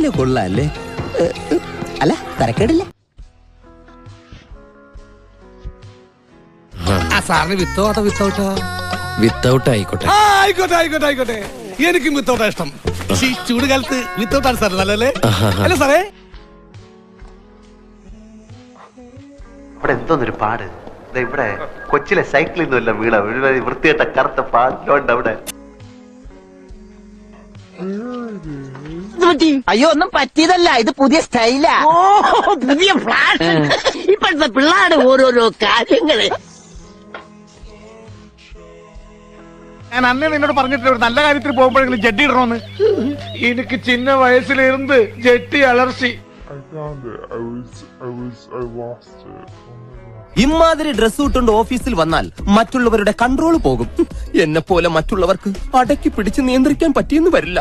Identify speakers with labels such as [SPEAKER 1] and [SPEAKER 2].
[SPEAKER 1] Style കൊള്ളാല്ലേ? അല്ല തരക്കേടില്ല.
[SPEAKER 2] സാറിന് വിത്തൗട്ടോ വിത്തൗട്ടോ?
[SPEAKER 3] വിത്തൗട്ട് ആയിക്കോട്ടെ.
[SPEAKER 2] ആയിക്കോട്ടെ ആയിക്കോട്ടെ ആയിക്കോട്ടെ. എനിക്കും വിത്തൗട്ടാ ഇഷ്ടം. ഈ ചൂട് കാലത്ത് വിത്തൗട്ടാണ് സാർ നല്ലല്ലേ? അല്ല സാറേ
[SPEAKER 4] അവിടെ എന്തോന്നൊരു പാട്. ഇവിടെ കൊച്ചിലെ സൈക്കിളിൽ നിന്നുമല്ല വീണ വൃത്തിയായിട്ട കറുത്ത പാടിലുണ്ട് അവിടെ.
[SPEAKER 5] അയ്യോ ഒന്നും പറ്റിയതല്ല, ഇത് പുതിയ സ്റ്റൈലാ. ഓ പുതിയ ഫ്ലാഷ്. ഇപ്പോഴത്തെ പിള്ളേരുടെ ഓരോരോ കാര്യങ്ങള്.
[SPEAKER 6] ഞാൻ അന്നേ നിന്നോട് പറഞ്ഞിട്ടില്ല ഒരു നല്ല കാര്യത്തിൽ പോകുമ്പോഴെങ്കിലും ജഡ്ഡി ഇടണമെന്ന്. എനിക്ക് ചിന്ന വയസ്സിലിരുന്ന് ജഡ്ഡി അലർച്ചി.
[SPEAKER 1] ഇമാതിരി ഡ്രസ് ഇട്ടുകൊണ്ട് ഓഫീസിൽ വന്നാൽ മറ്റുള്ളവരുടെ കൺട്രോൾ പോകും. എന്നെ പോലെ മറ്റുള്ളവർക്ക് അടക്കി പിടിച്ച് നിയന്ത്രിക്കാൻ പറ്റിയെന്ന് വരില്ല.